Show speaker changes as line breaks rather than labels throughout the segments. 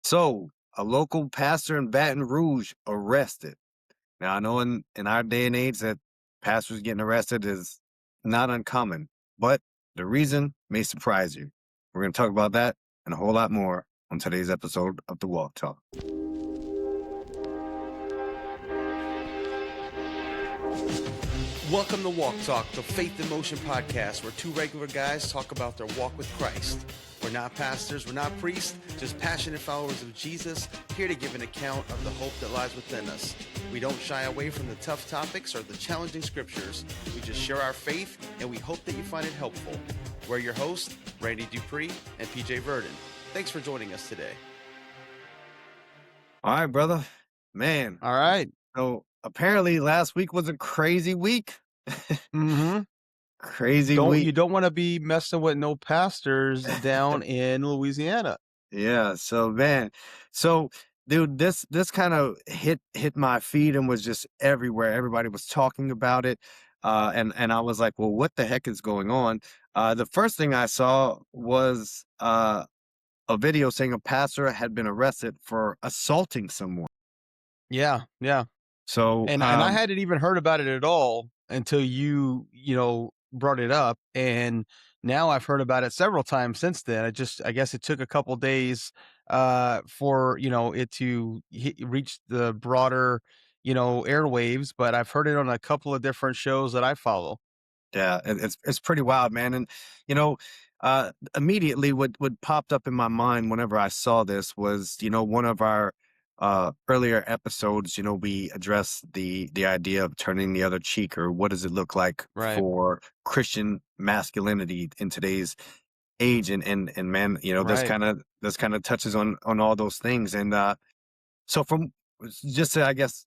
So, a local pastor in Baton Rouge arrested. Now, I know in our day and age that pastors getting arrested is not uncommon, but the reason may surprise you. We're going to talk about that and a whole lot more on today's episode of The Walk Talk.
Welcome to Walk Talk, the Faith in Motion podcast, where two regular guys talk about their walk with Christ. We're not pastors, we're not priests, just passionate followers of Jesus, here to give an account of the hope that lies within us. We don't shy away from the tough topics or the challenging scriptures. We just share our faith, and we hope that you find it helpful. We're your hosts, Randy Dupree and PJ Verdon. Thanks for joining us today.
All right, brother. Man.
All right.
So, apparently last week was a crazy week.
Mm-hmm.
Crazy week.
You don't want to be messing with no pastors down in Louisiana.
Yeah. So, man. So, dude, this kind of hit my feed and was just everywhere. Everybody was talking about it. And I was like, well, what the heck is going on? The first thing I saw was a video saying a pastor had been arrested for assaulting someone.
Yeah.
So,
And I hadn't even heard about it at all until you brought it up. And now I've heard about it several times since then. I guess it took a couple days for, it to reach the broader, airwaves, but I've heard it on a couple of different shows that I follow.
Yeah, it's pretty wild, man. And, immediately what popped up in my mind whenever I saw this was, one of our earlier episodes, we addressed the idea of turning the other cheek, or what does it look like
Right.
for Christian masculinity in today's age. And man,
Right.
this kind of touches on all those things. And so from just to, I guess,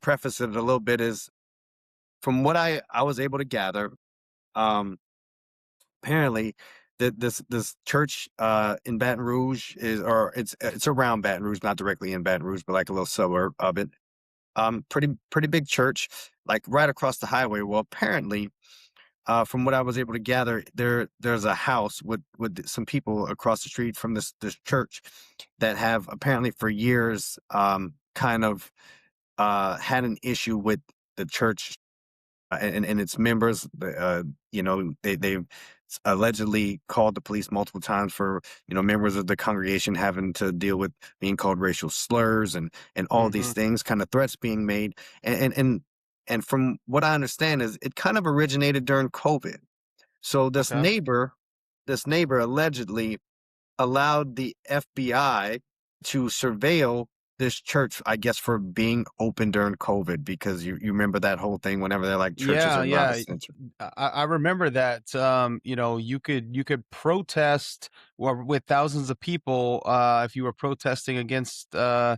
preface it a little bit, is from what I was able to gather, apparently that this church in Baton Rouge it's around Baton Rouge, not directly in Baton Rouge, but like a little suburb of it. Pretty big church, like right across the highway. Well, apparently, from what I was able to gather, there's a house with some people across the street from this church that have apparently for years kind of had an issue with the church and its members. They've allegedly called the police multiple times for members of the congregation having to deal with being called racial slurs and all these things, kind of threats being made. And from what I understand is it kind of originated during COVID. So this
Okay.
neighbor allegedly allowed the FBI to surveil this church, I guess, for being open during COVID, because you remember that whole thing whenever they're like churches are not essential.
I remember that. You could protest with thousands of people if you were protesting against the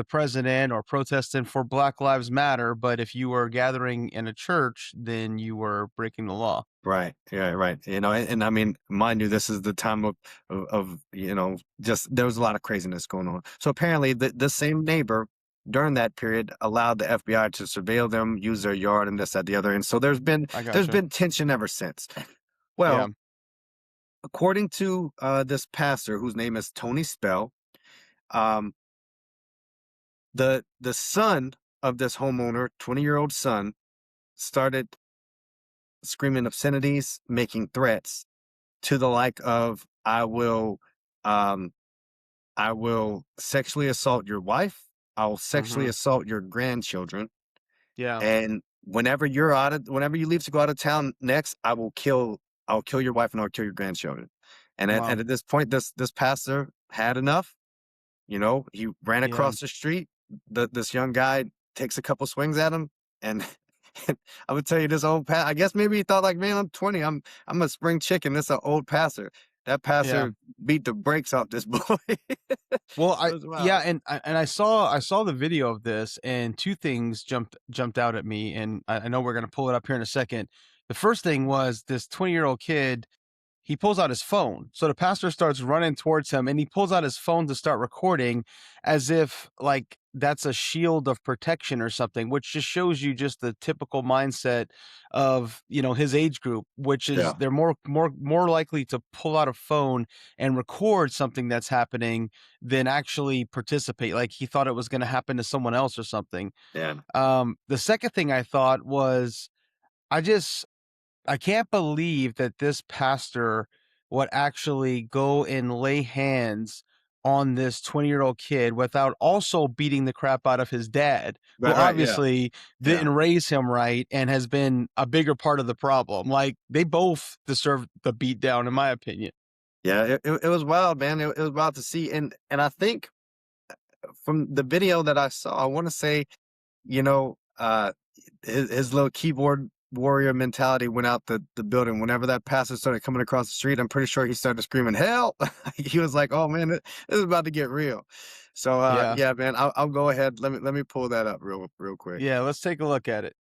president, or protesting for Black Lives Matter. But if you were gathering in a church, then you were breaking the law.
Right. Yeah. Right. And I mean, mind you, this is the time of just there was a lot of craziness going on. So apparently, the same neighbor during that period allowed the FBI to surveil them, use their yard, and this, that, the other. And so there's been tension ever since. Well,
Yeah.
according to this pastor, whose name is Tony Spell, the son of this homeowner, 20-year-old son, started screaming obscenities, making threats to the like of, I will sexually assault your wife. I'll sexually assault your grandchildren.
Yeah.
And whenever you leave to go out of town next, I'll kill your wife and I'll kill your grandchildren. And
Wow.
at this point, this pastor had enough. He ran across the street. This young guy takes a couple swings at him, and I would tell you, this old I guess maybe he thought like, man, I'm 20. I'm a spring chicken. This is an old pastor. That pastor beat the brakes off this boy.
Well,
It was
I saw the video of this, and two things jumped out at me, and I know we're gonna pull it up here in a second. The first thing was this 20-year-old kid. he pulls out his phone. So the pastor starts running towards him, and he pulls out his phone to start recording, as if like that's a shield of protection or something, which just shows you just the typical mindset of, you know, his age group, which is
Yeah.
they're more likely to pull out a phone and record something that's happening than actually participate. Like he thought it was going to happen to someone else or something.
Yeah.
The second thing I thought was, I just I can't believe that this pastor would actually go and lay hands on this 20-year-old kid without also beating the crap out of his dad, who
Right. Yeah.
obviously
Yeah.
didn't raise him right and has been a bigger part of the problem. Like, they both deserve the beat down, in my opinion.
Yeah. It was wild, man. It was wild to see. And I think from the video that I saw, I want to say, you know, his little keyboard warrior mentality went out the building. Whenever that pastor started coming across the street, I'm pretty sure he started screaming, "Help!" He was like, "Oh man, this is about to get real." So
Yeah.
yeah, man, I'll go ahead. Let me pull that up real quick.
Yeah, let's take a look at it.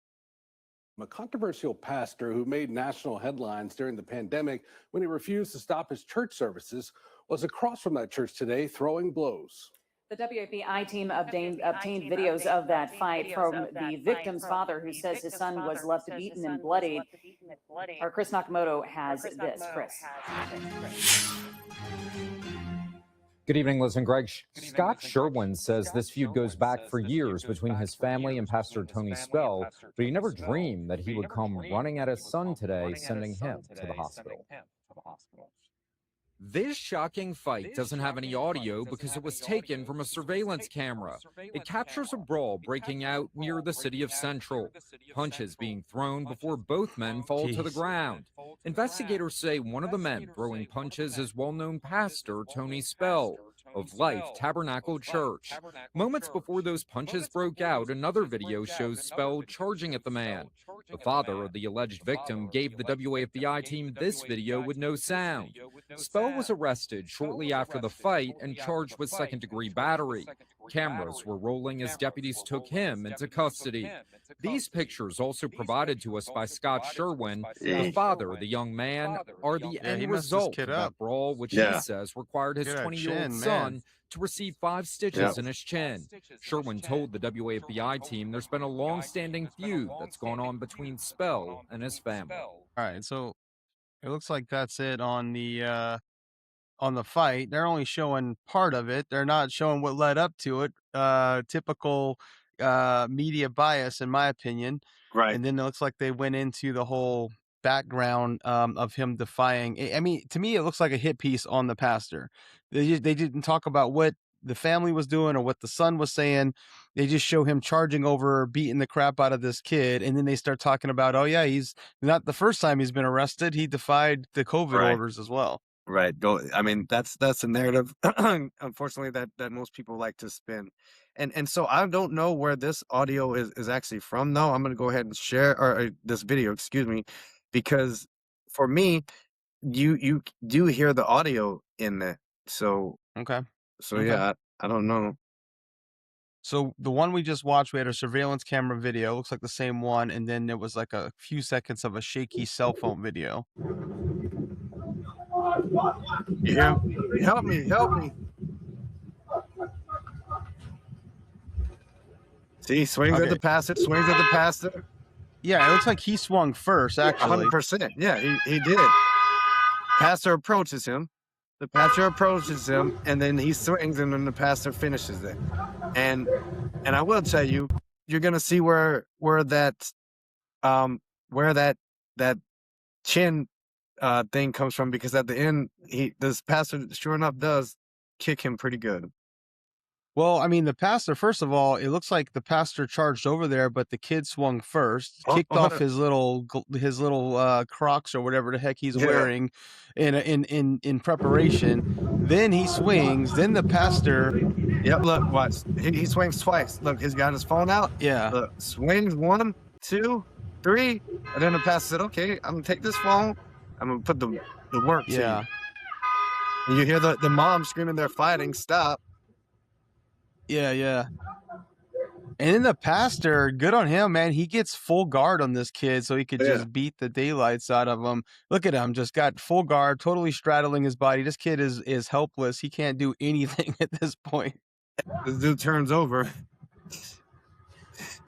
A controversial pastor who made national headlines during the pandemic when he refused to stop his church services was across from that church today throwing blows.
The WFBI team obtained videos of that fight from the victim's father, who says his son was left beaten and bloodied. Our Chris Nakamoto has this. Chris.
Good evening, Liz and Greg. Scott Sherwin says this feud goes back for years between his family and Pastor Tony Spell, but he never dreamed that he would come running at his son today, sending him to the hospital.
This shocking fight doesn't have any audio because it was taken from a surveillance camera. It captures a brawl breaking out near the city of Central. Punches being thrown before both men fall to the ground. Investigators say one of the men throwing punches is well-known pastor Tony Spell of Life Tabernacle Church. Moments before those punches broke out, another video shows Spell charging at the man. The father of the alleged victim gave the WAFBI team this video with no sound. Spell was arrested shortly after the fight and charged with second-degree battery. Cameras were rolling as deputies took him into custody. These pictures, also provided to us by Scott Sherwin, the father of the young man, are the end result of that brawl, which he says required his 20-year-old son to receive 5 stitches in his chin. Sherwin told the WAFBI team there's been a long-standing feud that's gone on between Spell and his family.
All right, so it looks like that's it on the fight. They're only showing part of it. They're not showing what led up to it. Typical media bias, in my opinion.
Right.
And then it looks like they went into the whole background of him defying. I mean, to me, it looks like a hit piece on the pastor. They didn't talk about what the family was doing or what the son was saying. They just show him charging over, beating the crap out of this kid, and then they start talking about, oh yeah, he's not the first time he's been arrested. He defied the COVID orders as well.
Right. I mean, that's a narrative, unfortunately, that most people like to spin. And so I don't know where this audio is actually from, though. I'm going to go ahead and share or this video, excuse me, because for me, you do hear the audio in it. So
Okay.
yeah, I don't know.
So the one we just watched, we had a surveillance camera video. Looks like the same one, and then there was like a few seconds of a shaky cell phone video.
Yeah. Help me. See, swings at the pastor.
Yeah, it looks like he swung first, actually.
100%. Yeah, he did. Pastor approaches him. The pastor approaches him, and then he swings, and then the pastor finishes it. And I will tell you, you're gonna see where that chin thing comes from, because at the end, this pastor sure enough does kick him pretty good.
Well, I mean, the pastor, first of all, it looks like the pastor charged over there, but the kid swung first, kicked off his little Crocs or whatever the heck he's wearing in preparation. Then he swings. Then the pastor.
Yep. Look, watch. He swings twice. Look, he's got his phone out.
Yeah.
Look, swings 1, 2, 3, and then the pastor said, "Okay, I'm gonna take this phone. I'm gonna put the work to you." And you hear the mom screaming, "They're fighting! Stop!"
Yeah. And then the pastor, good on him, man. He gets full guard on this kid so he could
Yeah,
just beat the daylights out of him. Look at him, just got full guard, totally straddling his body. This kid is helpless. He can't do anything at this point.
this dude turns over,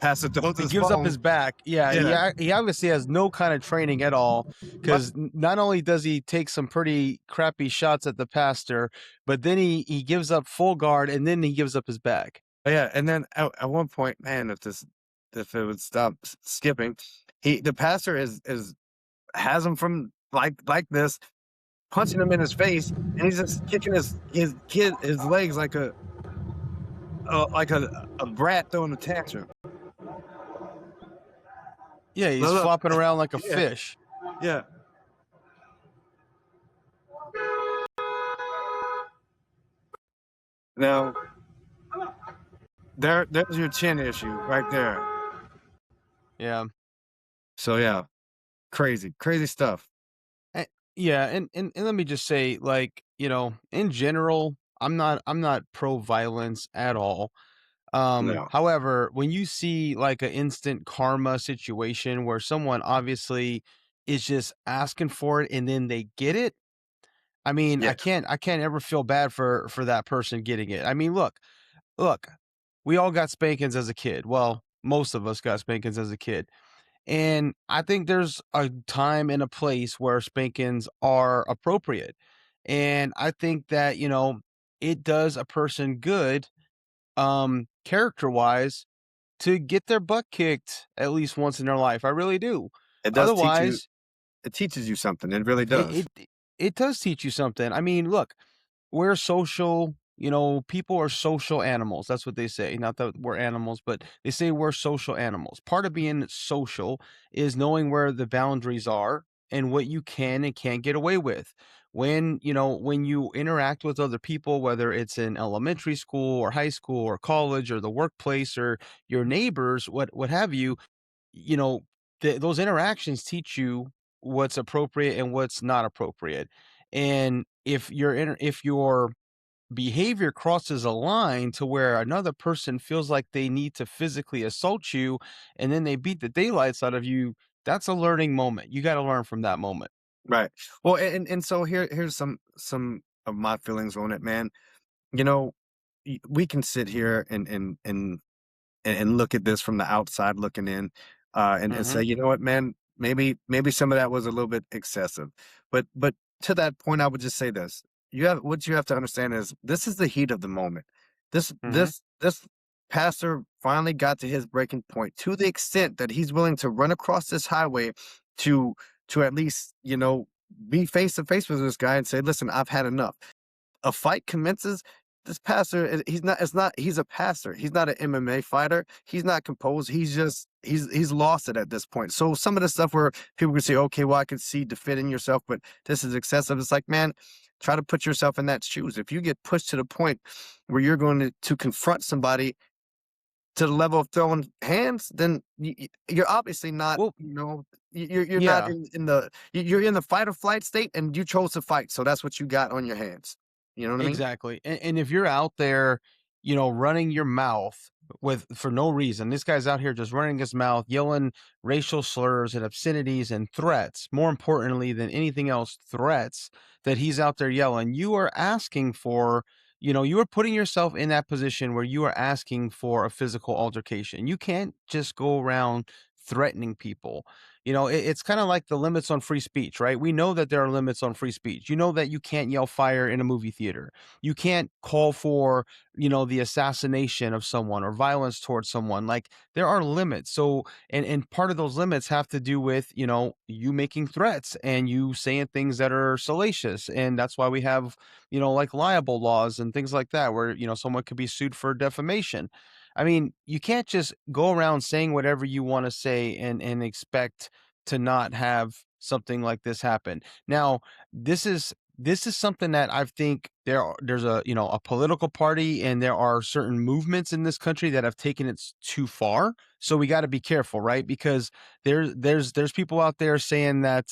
Pastor throws
He
his
gives up his
phone.
back. Yeah,
Yeah,
he obviously has no kind of training at all
but
because not only does he take some pretty crappy shots at the pastor, but then he gives up full guard and then he gives up his back.
yeah, and then at one point, man, if it would stop skipping, the pastor is has him from like this, punching him in his face, and he's just kicking his legs like a brat throwing a tantrum.
Yeah, he's
Look,
flopping around like a
yeah,
fish.
yeah. Now there's your chin issue right there.
Yeah.
So yeah, crazy stuff.
Yeah, and let me just say, like, in general, I'm not pro violence at all.
No,
However, when you see like an instant karma situation where someone obviously is just asking for it and then they get it, I mean,
yeah,
I can't ever feel bad for that person getting it. I mean, look, we all got spankings as a kid. Well, most of us got spankings as a kid. And I think there's a time and a place where spankings are appropriate. And I think that, it does a person good, character wise, to get their butt kicked at least once in their life. I really do.
it does teach you.
Otherwise,
It teaches you something. It really does.
it does teach you something. I mean, look, we're social, people are social animals. That's what they say. Not that we're animals, but they say we're social animals. Part of being social is knowing where the boundaries are and what you can and can't get away with. When you interact with other people, whether it's in elementary school or high school or college or the workplace or your neighbors, what have you, you know, those interactions teach you what's appropriate and what's not appropriate. And if your behavior crosses a line to where another person feels like they need to physically assault you and then they beat the daylights out of you, that's a learning moment. You got to learn from that moment.
Right. Well, and so here's some of my feelings on it, man. You know, we can sit here and look at this from the outside looking in, and say,
Hmm.
you know what, man, maybe some of that was a little bit excessive. But to that point, I would just say this. What you have to understand is this is the heat of the moment. This
Hmm.
this this pastor finally got to his breaking point to the extent that he's willing to run across this highway to to at least, be face to face with this guy and say, listen, I've had enough. A fight commences, this pastor, he's a pastor. He's not an MMA fighter. He's not composed. He's lost it at this point. So some of the stuff where people can say, okay, well, I can see defending yourself, but this is excessive. It's like, man, try to put yourself in that shoes. If you get pushed to the point where you're going to confront somebody to the level of throwing hands, then you're obviously not,
Well,
you're not
yeah.
you're in the fight or flight state, and you chose to fight. So that's what you got on your hands. You know what I mean?
Exactly. And if you're out there, running your mouth with for no reason, this guy's out here just running his mouth, yelling racial slurs and obscenities and threats, more importantly than anything else, threats that he's out there yelling. You are asking for, you are putting yourself in that position where you are asking for a physical altercation. You can't just go around threatening people. It's kind of like the limits on free speech, right? We know that there are limits on free speech. You know that you can't yell fire in a movie theater. You can't call for, the assassination of someone or violence towards someone. Like there are limits. So, and part of those limits have to do with, you making threats and you saying things that are salacious. And that's why we have, like libel laws and things like that, where, someone could be sued for defamation. I mean, you can't just go around saying whatever you want to say and expect to not have something like this happen. Now, this is something that I think there's a political party and there are certain movements in this country that have taken it too far. So we got to be careful, right? Because there's people out there saying that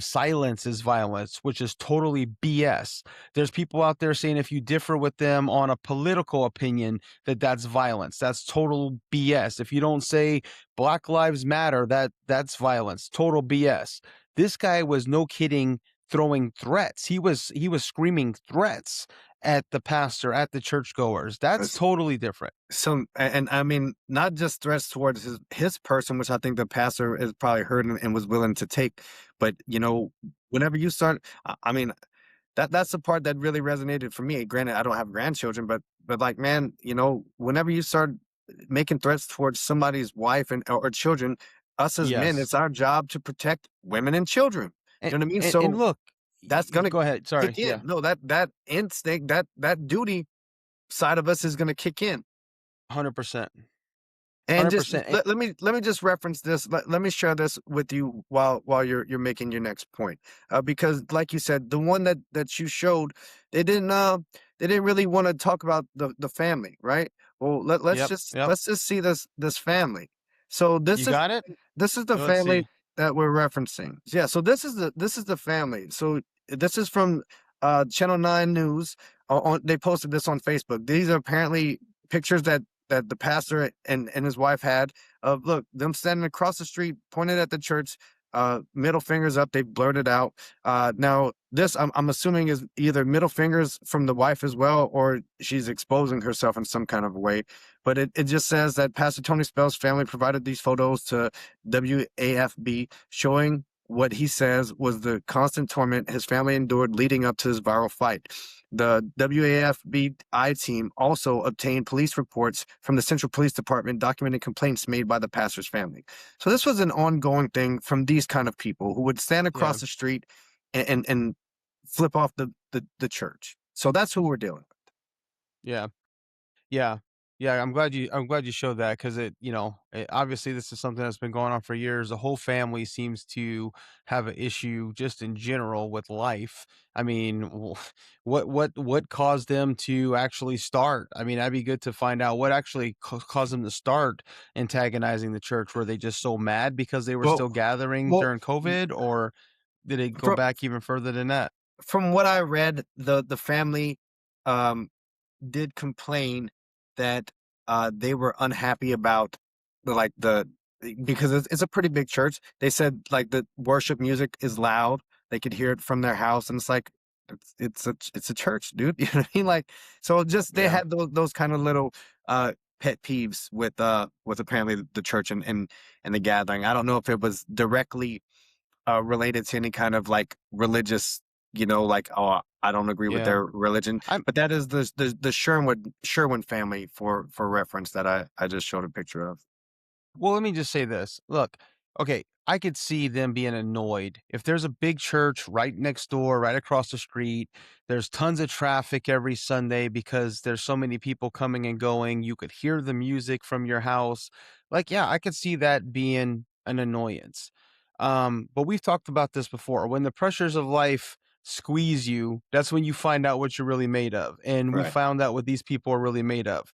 silence is violence, which is totally BS. There's people out there saying if you differ with them on a political opinion, that's violence. That's total BS. If you don't say Black Lives Matter, that's violence. Total BS. This guy was, no kidding, throwing threats. He was screaming threats at the pastor, at the churchgoers. That's
It's-
totally different.
and I mean, not just threats towards his person, which I think the pastor is probably heard and was willing to take, but whenever you start, I mean, that's the part that really resonated for me. Granted, I don't have grandchildren, but like, man, whenever you start making threats towards somebody's wife or children, us as men,
Yes.
it's our job to protect women and children.
And
You know what I mean?
and
So
look,
that's gonna
go ahead. Sorry.
kick in.
Yeah.
No, that instinct, that duty side of us is gonna kick in.
100%.
And just
100%.
let me just reference this. Let me share this with you while you're making your next point, because like you said, the one that you showed, they didn't really want to talk about the family, right? Well, let's
Yep.
just
Yep.
let's just see this family. So
You got it?
this is the
Let's
family
see.
that we're referencing. Yeah. So this is the family. So this is from Channel 9 News. They posted this on Facebook. These are apparently pictures that the pastor and his wife had of, look, them standing across the street, pointed at the church, middle fingers up. They blurted out. Now this, I'm assuming, is either middle fingers from the wife as well, or she's exposing herself in some kind of way. But it just says that Pastor Tony Spell's family provided these photos to WAFB, showing what he says was the constant torment his family endured leading up to his viral fight. The WAFB-I team also obtained police reports from the Central Police Department documenting complaints made by the pastor's family. So this was an ongoing thing from these kind of people who would stand
Yeah.
across the street and flip off the church. So that's who we're dealing with.
Yeah. Yeah. Yeah, I'm glad you showed that, because obviously this is something that's been going on for years. The whole family seems to have an issue just in general with life. I mean, what caused them to actually start? I mean, that'd be good to find out what actually caused them to start antagonizing the church. Were they just so mad because they were
Well,
still gathering
well,
during COVID, or did it go
from
back even further than that?
from what I read, the family um did complain that they were unhappy about the because it's a pretty big church. They said like the worship music is loud. They could hear it from their house, and it's like it's a church, dude. You know what I mean? Like, so just they
Yeah.
had those kind of little pet peeves with apparently the church and the gathering. I don't know if it was directly related to any kind of like religious, like, oh, I don't agree with
Yeah.
their religion.
I'm
But that is the Sherwin family for reference that I just showed a picture of.
Well, let me just say this. Look, okay, I could see them being annoyed. If there's a big church right next door, right across the street, there's tons of traffic every Sunday because there's so many people coming and going. You could hear the music from your house. Like, yeah, I could see that being an annoyance. But we've talked about this before. When the pressures of life squeeze you, that's when you find out what you're really made of. And we
Right.
found out what these people are really made of.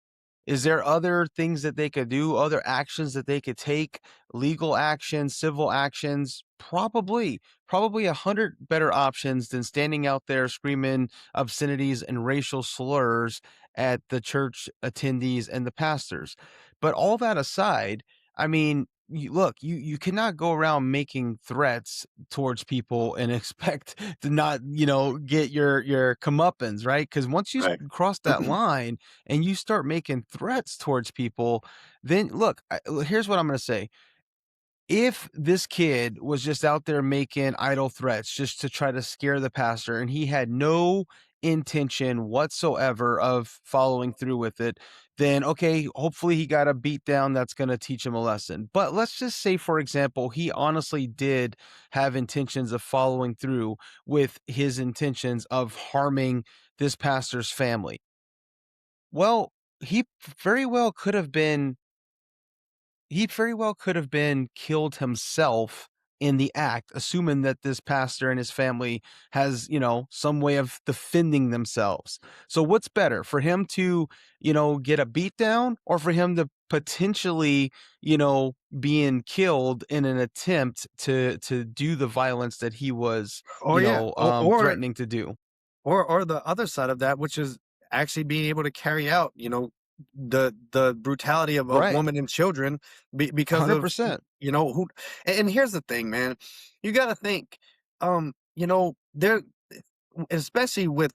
Is there other things that they could do, other actions that they could take, legal actions, civil actions? Probably 100 better options than standing out there screaming obscenities and racial slurs at the church attendees and the pastors. But all that aside, I mean, you cannot go around making threats towards people and expect to not, get your comeuppance, right? Because once you
Right.
cross that line and you start making threats towards people, then look, here's what I'm going to say. If this kid was just out there making idle threats just to try to scare the pastor and he had no intention whatsoever of following through with it, then okay, hopefully he got a beat down that's going to teach him a lesson. But let's just say, for example, he honestly did have intentions of following through with his intentions of harming this pastor's family. Well, he very well could have been he very well could have been killed himself in the act, assuming that this pastor and his family has, some way of defending themselves. So what's better for him to, get a beat down, or for him to potentially, being killed in an attempt to do the violence that he was,
Oh yeah,
threatening to do?
or the other side of that, which is actually being able to carry out, the brutality of
Right.
women and children because of
100%.
who. And here's the thing, man, you got to think, there, especially with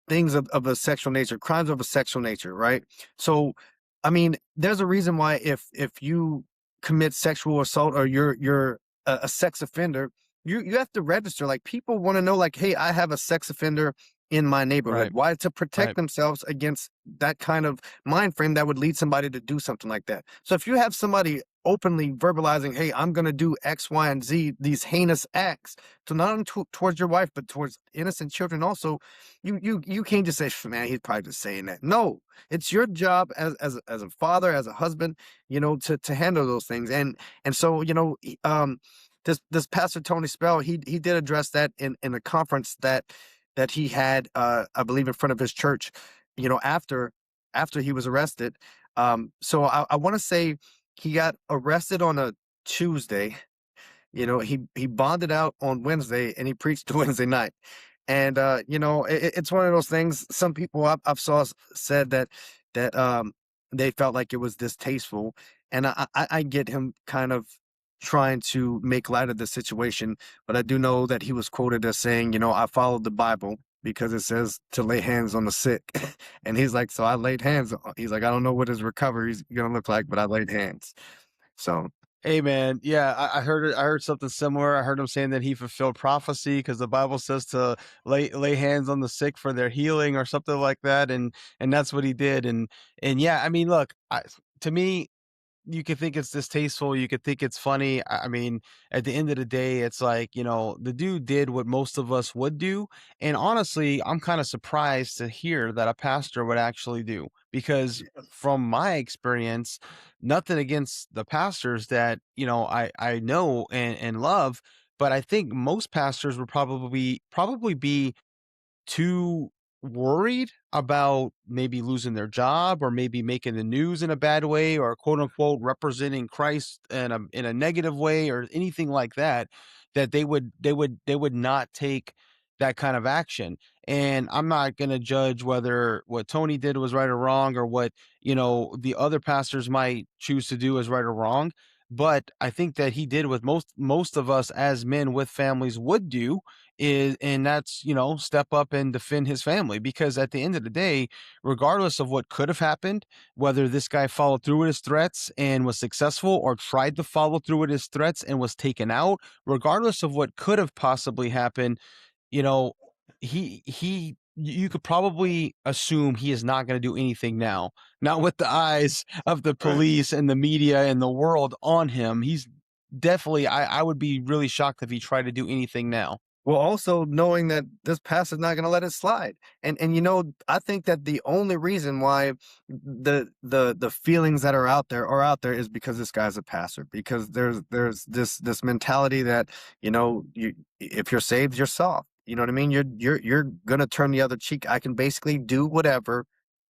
things of a sexual nature, crimes of a sexual nature, right? So, I mean, there's a reason why if you commit sexual assault, or you're a sex offender, you have to register. Like, people want to know, like, hey, I have a sex offender in my neighborhood.
Right.
Why? To protect
Right.
themselves against that kind of mind frame that would lead somebody to do something like that. So if you have somebody openly verbalizing, hey, I'm going to do X, Y, and Z, these heinous acts, so not only towards your wife, but towards innocent children also, you can't just say, man, he's probably just saying that. No, it's your job as a father, as a husband, to handle those things. And so, this Pastor Tony Spell, he did address that in a conference that he had, I believe, in front of his church, after he was arrested. So I want to say he got arrested on a Tuesday. He bonded out on Wednesday, and he preached Wednesday night. And it's one of those things. Some people I've said that they felt like it was distasteful, and I get him kind of trying to make light of the situation, but I do know that he was quoted as saying, I followed the Bible because it says to lay hands on the sick. And he's like, so I laid hands he's like, I don't know what his recovery is gonna look like, but I laid hands. So
Hey man, yeah, I heard it. I heard something similar. I heard him saying that he fulfilled prophecy because the Bible says to lay hands on the sick for their healing or something like that, and that's what he did. And yeah, I mean, look, to me, you could think it's distasteful, you could think it's funny. I mean, at the end of the day, it's like, the dude did what most of us would do. And honestly, I'm kind of surprised to hear that a pastor would actually do, because from my experience, nothing against the pastors that, I know and love, but I think most pastors would probably be too worried about maybe losing their job, or maybe making the news in a bad way, or quote unquote representing Christ in a negative way, or anything like that, that they would not take that kind of action. And I'm not going to judge whether what Tony did was right or wrong, or what, the other pastors might choose to do is right or wrong. But I think that he did what most of us as men with families would do, and that's, step up and defend his family, because at the end of the day, regardless of what could have happened, whether this guy followed through with his threats and was successful, or tried to follow through with his threats and was taken out, regardless of what could have possibly happened, you know you could probably assume he is not going to do anything now, not with the eyes of the
right.
police and the media and the world on him. He's definitely, I would be really shocked if he tried to do anything now.
Well, also knowing that this pastor's not going to let it slide, and I think that the only reason why the feelings that are out there is because this guy's a pastor. Because there's this mentality that, you, if you're saved, you're soft. You know what I mean? You're gonna turn the other cheek. I can basically do whatever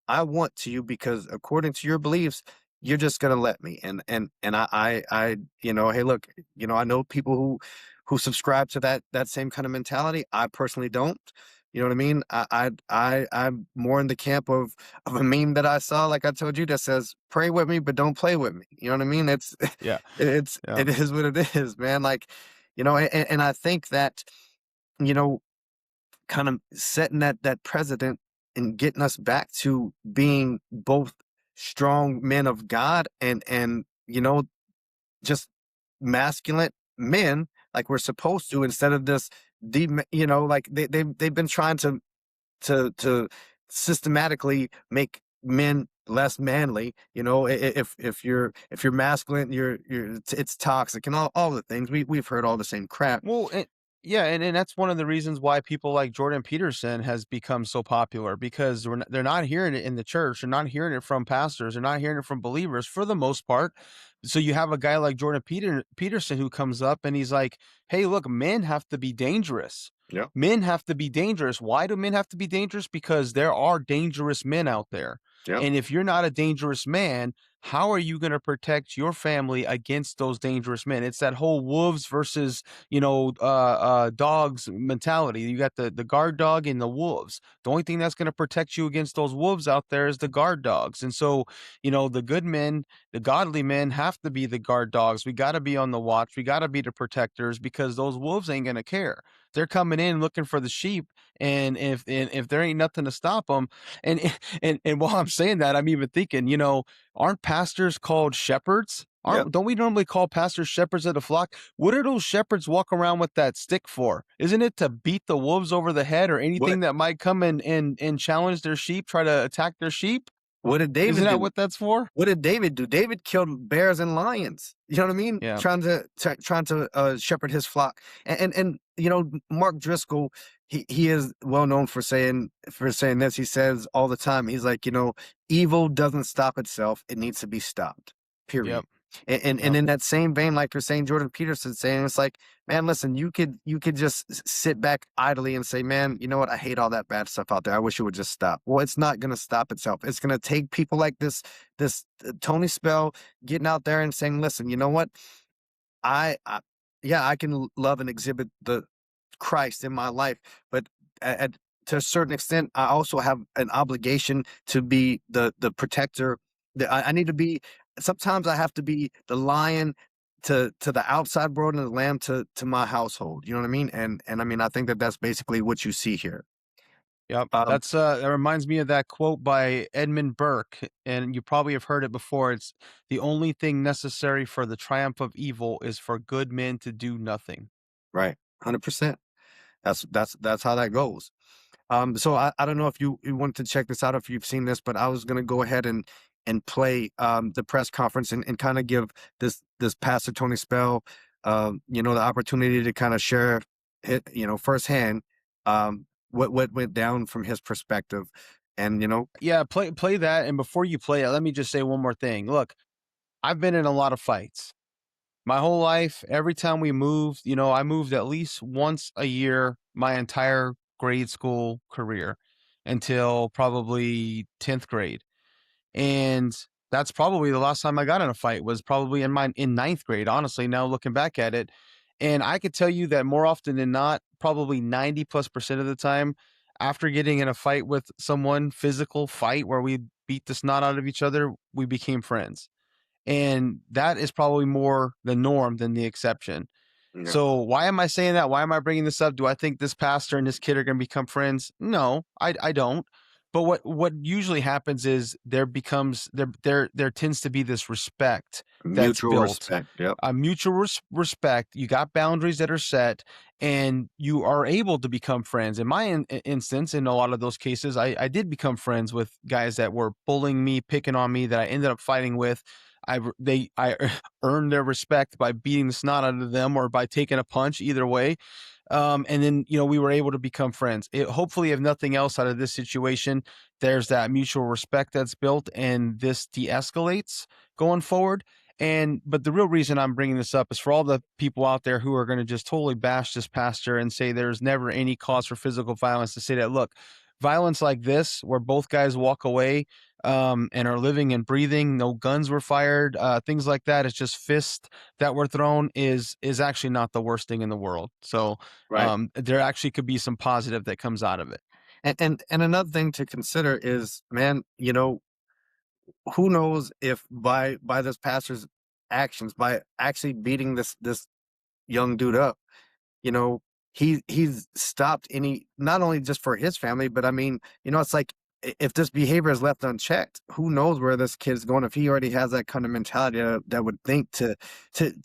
I want to you because according to your beliefs, you're just gonna let me. And I hey, look, I know people who subscribe to that same kind of mentality. I personally don't. You know what I mean? I'm more in the camp of a meme that I saw, like I told you, that says, "Pray with me, but don't play with me." You know what I mean? It's
Yeah.
it is what it is, man. Like, and I think that, you know, kind of setting that precedent and getting us back to being both strong men of God and just masculine men like we're supposed to, instead of this like they've been trying to systematically make men less manly. If you're masculine, it's toxic, and all the things we've heard all the same crap.
Well, yeah, and that's one of the reasons why people like Jordan Peterson has become so popular, because they're not hearing it in the church. They're not hearing it from pastors. They're not hearing it from believers for the most part. So you have a guy like Peterson who comes up and he's like, "Hey, look, men have to be dangerous.
Yeah.
Men have to be dangerous. Why do men have to be dangerous? Because there are dangerous men out there.
Yeah.
And if you're not a dangerous man, how are you going to protect your family against those dangerous men?" It's that whole wolves versus, dogs mentality. You got the guard dog and the wolves. The only thing that's going to protect you against those wolves out there is the guard dogs. And so, the good men, the godly men have to be the guard dogs. We got to be on the watch. We got to be the protectors because those wolves ain't going to care. They're coming in looking for the sheep. And if there ain't nothing to stop them, and and while I'm saying that, I'm even thinking, aren't pastors called shepherds?
Yeah.
Don't we normally call pastors shepherds of the flock? What do those shepherds walk around with that stick for? Isn't it to beat the wolves over the head or
What
anything that might come and challenge their sheep, try to attack their sheep?
what did
Isn't
David
that
do?
what that's for?
What did David do? David killed bears and lions. You know what I mean?
Yeah.
Trying to shepherd his flock. And Mark Driscoll, he is well known for saying this. He says all the time. He's like, evil doesn't stop itself. It needs to be stopped. Period.
Yep.
And in that same vein, like you're saying, Jordan Peterson saying, it's like, man, listen, you could just sit back idly and say, man, you know what? I hate all that bad stuff out there. I wish it would just stop. Well, it's not going to stop itself. It's going to take people like this Tony Spell getting out there and saying, listen, you know what? Yeah, I can love and exhibit the Christ in my life, but to a certain extent, I also have an obligation to be the protector. I need to be. Sometimes I have to be the lion to the outside world and the lamb to my household. You know what I mean? And I mean, I think that's basically what you see here.
Yep.
Um,
That reminds me of that quote by Edmund Burke, and you probably have heard it before. It's the only thing necessary for the triumph of evil is for good men to do nothing.
right, 100%. That's how that goes. So I don't know if you wanted to check this out, if you've seen this, but I was gonna go ahead and play the press conference and kind of give this Pastor Tony Spell the opportunity to kind of share it, firsthand what went down from his perspective. And
Yeah, play that. And before you play it, let me just say one more thing. Look, I've been in a lot of fights. My whole life, every time we moved, I moved at least once a year my entire grade school career until probably 10th grade. And that's probably the last time I got in a fight was probably in ninth grade, honestly, now looking back at it. And I could tell you that more often than not, probably 90+% of the time, after getting in a fight with someone, physical fight where we beat the snot out of each other, we became friends. And that is probably more the norm than the exception.
yeah,
So why am I saying that? Why am I bringing this up? Do I think this pastor and this kid are going to become friends? No, I don't. But what usually happens is there tends to be this respect that's
mutual
built,
respect. Yep.
a mutual respect. You got boundaries that are set, and you are able to become friends. In my instance, in a lot of those cases, I did become friends with guys that were bullying me, picking on me, that I ended up fighting with. I earned their respect by beating the snot out of them or by taking a punch, either way. And then, we were able to become friends. Hopefully, if nothing else out of this situation, there's that mutual respect that's built and this de-escalates going forward. But the real reason I'm bringing this up is for all the people out there who are going to just totally bash this pastor and say there's never any cause for physical violence, to say that, look, violence like this, where both guys walk away and are living and breathing, no guns were fired, things like that, it's just fists that were thrown, is actually not the worst thing in the world. So
Right.
there actually could be some positive that comes out of it.
And another thing to consider is, man, who knows if by this pastor's actions, by actually beating this young dude up, you know, he's stopped any, not only just for his family, but I mean, it's like, if this behavior is left unchecked, who knows where this kid's going, if he already has that kind of mentality that would think to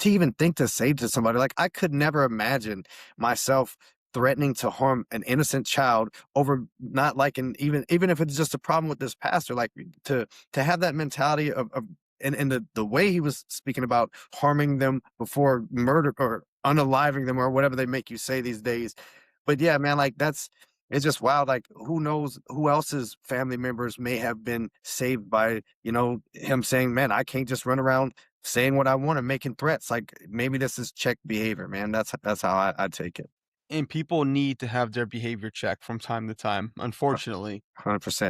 even think to say to somebody. Like, I could never imagine myself threatening to harm an innocent child over not liking, even if it's just a problem with this pastor, like to have that mentality of and the way he was speaking about harming them before murder or unaliving them or whatever they make you say these days. But yeah, man, like it's just wild. Like, who knows who else's family members may have been saved by, him saying, man, I can't just run around saying what I want and making threats. Like maybe this is check behavior, man. That's how I take it.
And people need to have their behavior checked from time to time, unfortunately.
100%.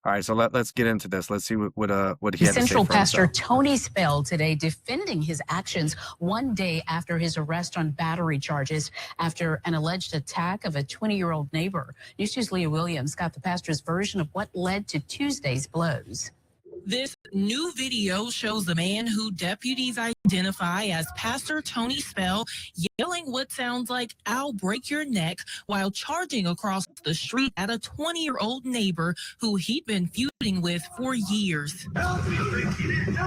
All right, so let's get into this. Let's see what he had to say
Central
for
Pastor
himself.
Tony Spell today defending his actions one day after his arrest on battery charges after an alleged attack of a 20-year-old neighbor. News 2's Leah Williams got the pastor's version of what led to Tuesday's blows.
This new video shows the man who deputies identify as Pastor Tony Spell yelling what sounds like "I'll break your neck" while charging across the street at a 20-year-old neighbor who he'd been feuding with for years.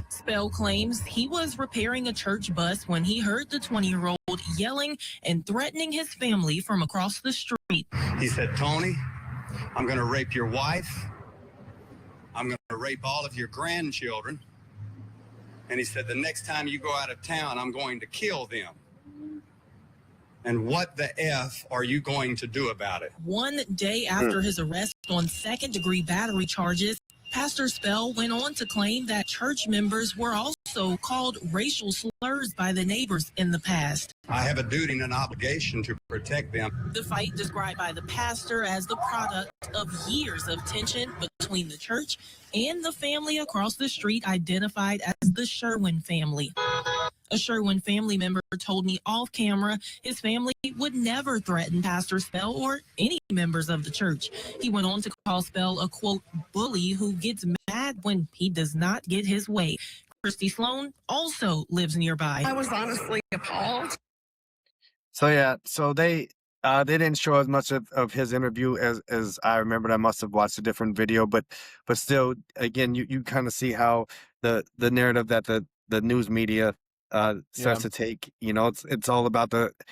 Spell claims he was repairing a church bus when he heard the 20-year-old yelling and threatening his family from across the street.
He said, "Tony, I'm going to rape your wife. I'm going to rape all of your grandchildren." And he said, "The next time you go out of town, I'm going to kill them. And what the F are you going to do about it?"
One day after his arrest on second-degree battery charges, Pastor Spell went on to claim that church members were also called racial slurs by the neighbors in the past.
"I have a duty and an obligation to protect them."
The fight described by the pastor as the product of years of tension between the church and the family across the street identified as the Sherwin family. A Sherwin family member told me off camera his family would never threaten Pastor Spell or any members of the church. He went on to call Spell a, quote, bully who gets mad when he does not get his way. Christy Sloan also lives nearby.
I was honestly appalled.
So yeah, so they didn't show as much of his interview as I remembered. I must have watched a different video, but still, again, you kind of see how the narrative that the news media starts to take. You know, it's all about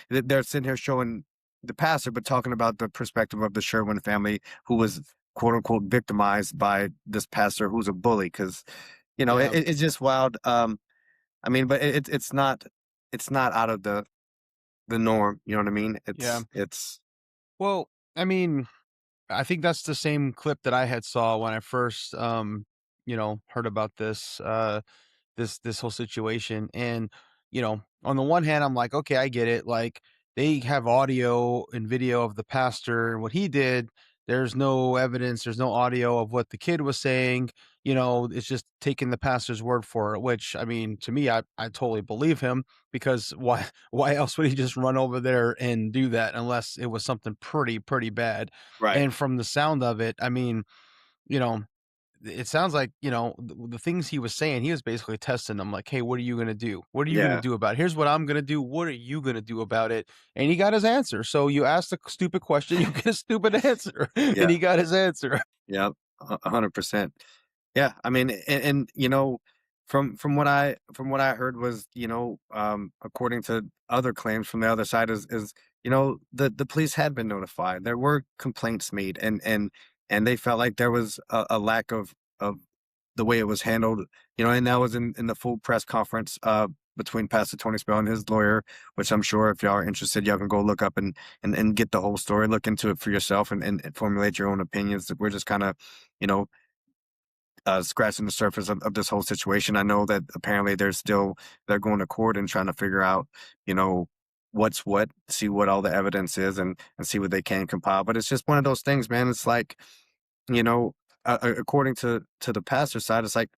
they're sitting here showing the pastor, but talking about the perspective of the Sherwin family, who was quote unquote victimized by this pastor who's a bully. Because you know, it's just wild. I mean, but it's not out of the norm. You know what I mean? It's
Well, I mean, I think that's the same clip that I had saw when I first, heard about this, this whole situation. And, on the one hand, I'm like, okay, I get it. Like they have audio and video of the pastor and what he did. There's no evidence. There's no audio of what the kid was saying. It's just taking the pastor's word for it, which, I mean, to me, I totally believe him, because why else would he just run over there and do that unless it was something pretty bad?
right.
And from the sound of it, I mean, you know, it sounds like, the things he was saying, he was basically testing them like, hey, what are you going to do? What are you going
Yeah.
to do about it? Here's what I'm going to do. What are you going to do about it? And he got his answer. So you ask a stupid question, you get a stupid answer.
Yeah.
And he got his answer.
Yeah, 100%. Yeah, I mean, and from what I heard was, according to other claims from the other side is the police had been notified. There were complaints made, and they felt like there was a lack of the way it was handled, and that was in the full press conference between Pastor Tony Spell and his lawyer, which I'm sure if y'all are interested, y'all can go look up and get the whole story, look into it for yourself and formulate your own opinions. We're just kind of, scratching the surface of this whole situation. I know that apparently they're going to court and trying to figure out, what's what, see what all the evidence is and see what they can compile. But it's just one of those things, man. It's like, according to the pastor's side, it's like,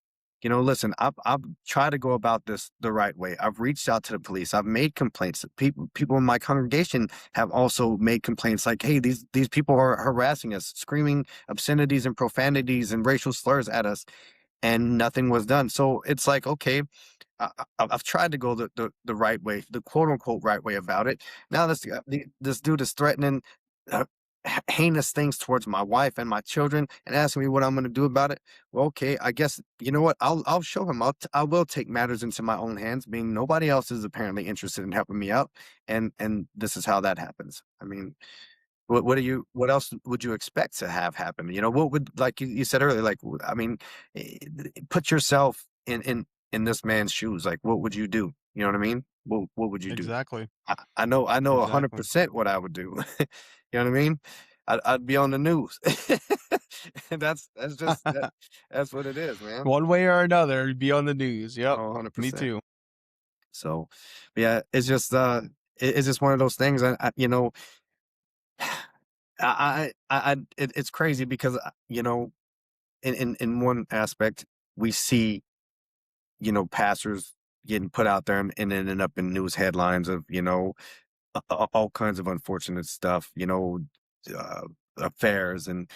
listen, I've tried to go about this the right way. I've reached out to the police. I've made complaints. People in my congregation have also made complaints like, hey, these people are harassing us, screaming obscenities and profanities and racial slurs at us, and nothing was done. So it's like, okay, I've tried to go the right way, the quote unquote right way about it. Now this dude is threatening heinous things towards my wife and my children and asking me what I'm going to do about it. Well, okay, I guess, you know what? I'll show him. I will take matters into my own hands, being nobody else is apparently interested in helping me out. And this is how that happens. I mean, what else would you expect to have happen? What would, like you said earlier, like, I mean, put yourself in this man's shoes. Like, what would you do? You know what I mean? What would you do?
Exactly.
I know
Exactly.
100% what I would do. You know what I mean? I'd be on the news. That's just that's what it is, man.
One way or another, be on the news. Yep.
Oh,
Me
100%.
too.
So, yeah, it's just it's just one of those things. It's crazy because in one aspect we see pastors getting put out there and ending up in news headlines of all kinds of unfortunate stuff, uh, affairs and,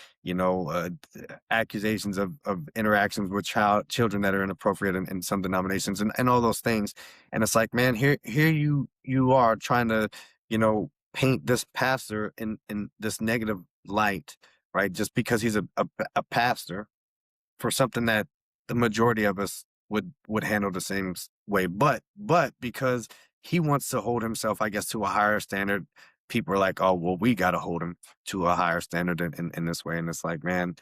accusations of interactions with children that are inappropriate in some denominations and all those things. And it's like, man, here you are trying to, paint this pastor in this negative light, right? Just because he's a pastor for something that the majority of us would handle the same way. But because he wants to hold himself, I guess, to a higher standard, people are like, oh, well, we got to hold him to a higher standard in this way. And it's like, man,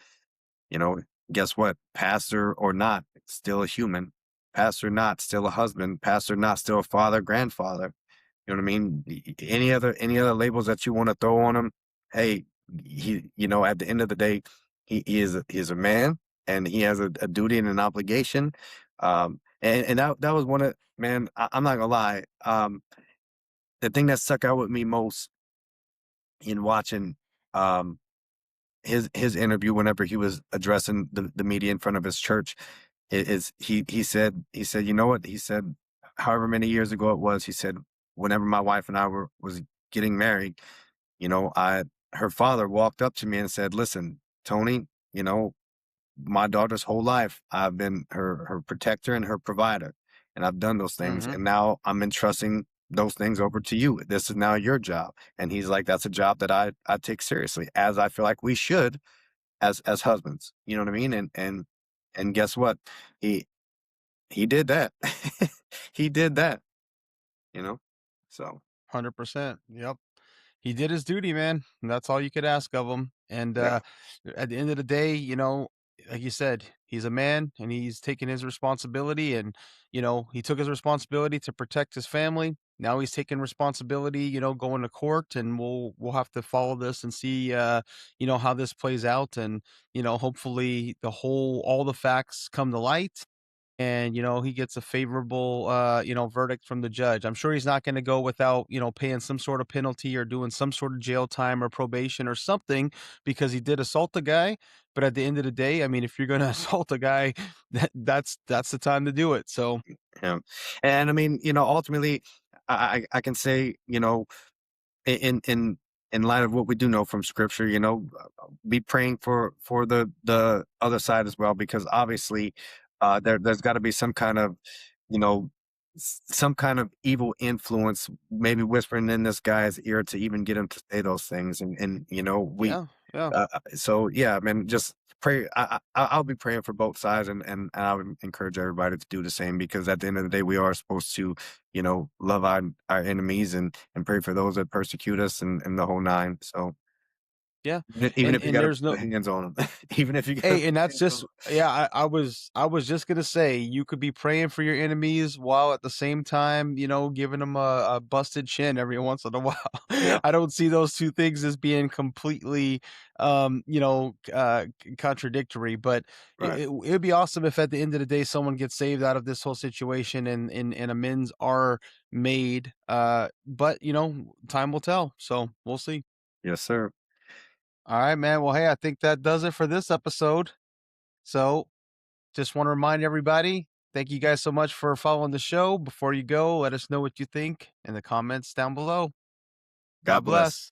you know, guess what? Pastor or not, still a human. Pastor not, still a husband. Pastor not, still a father, grandfather. You know what I mean? Any other labels that you want to throw on him? Hey, at the end of the day, he is a man, and he has a duty and an obligation. And that was one of man. I'm not gonna lie. The thing that stuck out with me most in watching um his interview whenever he was addressing the media in front of his church is he said, you know what, he said, however many years ago it was, he said, whenever my wife and I was getting married, I her father walked up to me and said, listen, Tony, my daughter's whole life I've been her protector and her provider, and I've done those things,
Mhm.
and now I'm entrusting those things over to you. This is now your job. And he's like, that's a job that I take seriously, as I feel like we should as husbands. You know what I mean? And guess what? He he did that. He did that, you know? So
100%. Yep. He did his duty, man. And that's all you could ask of him. And
yeah.
at the end of the day, like you said, he's a man and he's taking his responsibility. And he took his responsibility to protect his family. Now he's taking responsibility, going to court, and we'll have to follow this and see, how this plays out. And hopefully all the facts come to light, and he gets a favorable verdict from the judge. I'm sure he's not going to go without paying some sort of penalty or doing some sort of jail time or probation or something, because he did assault the guy. But at the end of the day, I mean, if you're going to assault a guy, that's the time to do it. So
Yeah. And I mean, ultimately I can say, in in in light of what we do know from scripture, be praying for the other side as well, because obviously there's got to be some kind of, you know some kind of evil influence maybe whispering in this guy's ear to even get him to say those things. And we
yeah, yeah.
so yeah, man, just pray. I'll be praying for both sides, and I would encourage everybody to do the same, because at the end of the day, we are supposed to, love our enemies and pray for those that persecute us, and the whole nine. So
Yeah.
even
And
if you
and
got to
there's
put
no
the hands on them, even if you got to
Hey,
put
and
the
that's
hands on
just
'em.
yeah, I was just gonna say, you could be praying for your enemies while at the same time, giving them a busted chin every once in a while.
Yeah,
I don't see those two things as being completely, contradictory. But
right.
it'd be awesome if at the end of the day someone gets saved out of this whole situation, and amends are made. But time will tell. So we'll see.
Yes, sir.
All right, man. Well, hey, I think that does it for this episode. So just want to remind everybody, thank you guys so much for following the show. Before you go, let us know what you think in the comments down below.
God
God
bless.
bless.